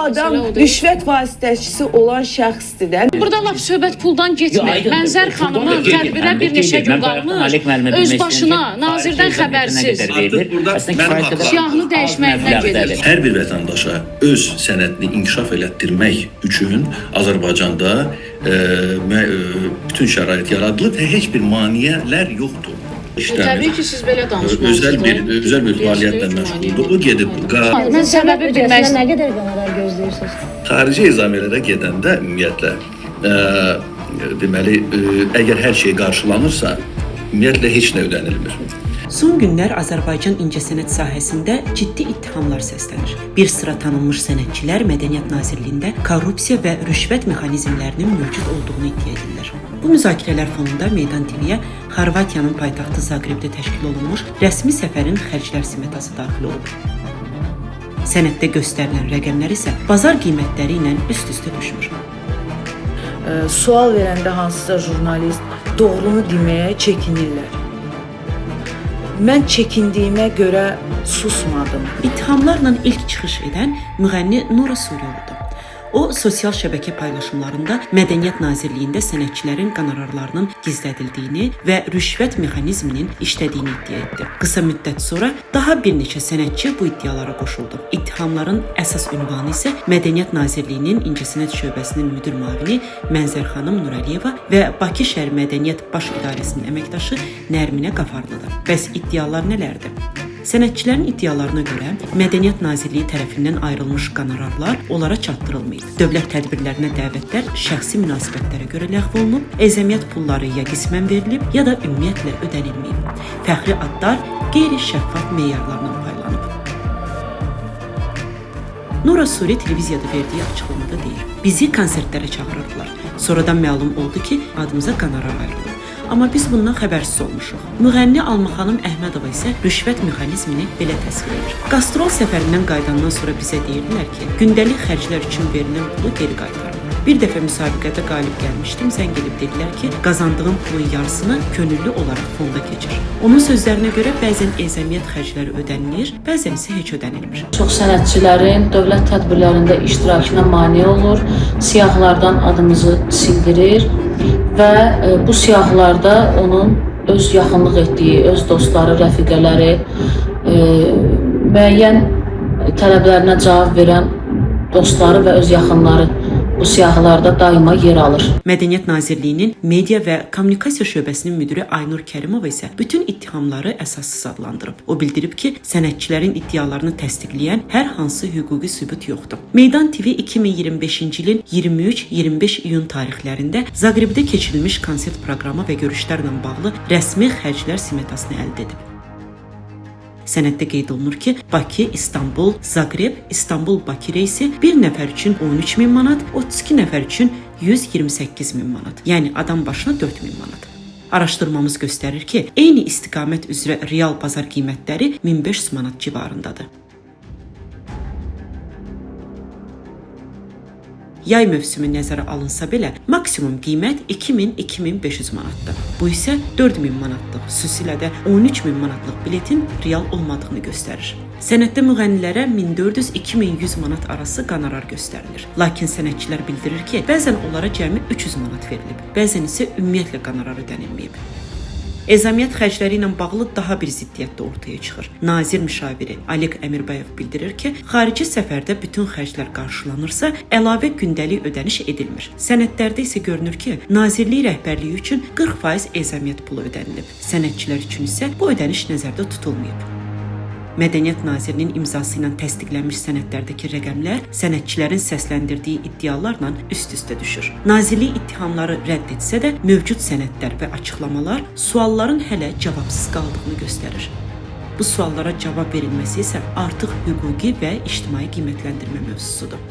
adam rüşvət vasitəçisi olan şəxsdir də. Burada laf söhbət puldan getmir. Mənzər xanımın tədbirə bir neçə gün qalmış, öz başına, nazirdən xəbərsiz siyahını dəyişməyinə gedir. Hər bir vətəndaşa öz sənədini inkişaf elətdirmək üçün Azərbaycanda bütün şərait yaradılıb və heç bir maneələr yoxdur. Təbii ki, siz belə danışmalısınız. Özəl bir fəaliyyətlə məşğuldur. O gedib. Mən səbəbi bilmək Nə qədər qonorar gözləyirsiniz? Xarici ezamiyyələrə gedəndə ümumiyyətlə deməli, əgər hər şey qarşılanırsa, ümumiyyətlə heç nə ödənilmir. Son günlər Azərbaycan incəsənət sahəsində ciddi ittihamlar səslənir. Bir sıra tanınmış sənətçilər Mədəniyyət Nazirliyində korrupsiya və rüşvət mexanizmlərinin mövcud olduğunu iddia edirlər. Bu müzakirələr fonunda Meydan TV-yə Xorvatiyanın paytaxtı Zaqrebdə təşkil olunmuş rəsmi səfərin xərclər smetası daxil olub. Sənəddə göstərilən rəqəmlər isə bazar qiymətləri ilə üst-üstə düşmür. Sual verəndə hansısa jurnalist doğrunu deməyə çəkinirlər. Mən çəkindiyimə görə susmadım. İttihamlarla ilk çıxış edən müğənni Nura Suriyoludur. O, sosial şəbəkə paylaşımlarında Mədəniyyət Nazirliyində sənətçilərin qonorarlarının gizlədildiyini və rüşvət mexanizminin işlədiyini iddia etdi. Qısa müddət sonra daha bir neçə sənətçi bu iddialara qoşuldu. İttihamların əsas ünvanı isə Mədəniyyət Nazirliyinin İncəsənət şöbəsinin müdir müavini Mənzər xanım Nurəliyeva və Bakı şəhər Mədəniyyət Baş İdarəsinin əməkdaşı Nərminə Qafarlıdır. Bəs iddialar nələrdir? Sənətçilərin iddialarına görə Mədəniyyət Nazirliyi tərəfindən ayrılmış qonorarlar onlara çatdırılmayıb. Dövlət tədbirlərinə dəvətlər şəxsi münasibətlərə görə ləğv olunub, əzəmiyyət pulları ya qismən verilib, ya da ümumiyyətlə ödənilməyib. Fəxri adlar qeyri-şəffaf meyarlarla paylanıb. Nura Suri televiziyada verdiyi açıqlamada deyir: "Bizi konsertlərə çağırırdılar. Sonradan məlum oldu ki, adımıza qonorar ayrılıb. Amma biz bundan xəbərsiz olmuşuq." Müğənni Alma xanım Əhmədova isə rüşvət mexanizmini belə təsvir edir. Qastrol səfərindən qayıdandan sonra bizə deyirdilər ki, gündəlik xərclər üçün verilən pulu geri qaytarın. Bir dəfə müsabiqədə qalib gəlmişdim, zəng edib dedilər ki, qazandığım pulun yarısını könüllü olaraq fonda keçir. Onun sözlərinə görə bəzən əzəmiyyət xərcləri ödənilir, bəzən isə heç ödənilmir. Çox sənətçilərin dövlət tədbirlərində iştirakına mane olur, siyahılardan adımızı sildirir və bu siyahılarda onun öz yaxınlıq etdiyi, öz dostları, rəfiqələri, müəyyən tələblərinə cavab verən dostları və öz yaxınları bu siyahılarda daima yer alır. Mədəniyyət Nazirliyinin Media və Kommunikasiya şöbəsinin müdiri Aynur Kərimova isə bütün ittihamları əsassız adlandırıb. O bildirib ki, sənətçilərin iddialarını təsdiqləyən hər hansı hüquqi sübut yoxdur. Meydan TV 2025-ci ilin 23-25 iyun tarixlərində Zaqrebdə keçirilmiş konsert proqramı və görüşlərlə bağlı rəsmi xərclər smetasını əldə edib. Sənəddə qeyd olunur ki, Bakı, İstanbul, Zaqreb, İstanbul-Bakı reysi bir nəfər üçün 13.000 manat, 32 nəfər üçün 128.000 manat, yəni adam başına 4.000 manat. Araşdırmamız göstərir ki, eyni istiqamət üzrə real bazar qiymətləri 1500 manat civarındadır. Yay mövsümü nəzərə alınsa belə, maksimum qiymət 2000-2500 manatdır. Bu isə 4000 manatlıq, xüsusilə də 13000 manatlıq biletin real olmadığını göstərir. Sənəddə müğənnilərə 1400-2100 manat arası qonorar göstərilir. Lakin sənətçilər bildirir ki, bəzən onlara cəmi 300 manat verilib, bəzən isə ümumiyyətlə qonorar ödənilməyib. Əzəmiyyət xərcləri ilə bağlı daha bir ziddiyyət də ortaya çıxır. Nazir müşaviri Alek Əmirbayev bildirir ki, xarici səfərdə bütün xərclər qarşılanırsa, əlavə gündəlik ödəniş edilmir. Sənədlərdə isə görünür ki, Nazirlik rəhbərliyi üçün 40% əzəmiyyət pulu ödənilib. Sənətçilər üçün isə bu ödəniş nəzərdə tutulmayıb. Mədəniyyət Nazirinin imzası ilə təsdiqlənmiş sənədlərdəki rəqəmlər sənətçilərin səsləndirdiyi iddialarla üst-üstə düşür. Nazirlik ittihamları rədd etsə də, mövcud sənədlər və açıqlamalar sualların hələ cavabsız qaldığını göstərir. Bu suallara cavab verilməsi isə artıq hüquqi və ictimai qiymətləndirmə mövzusudur.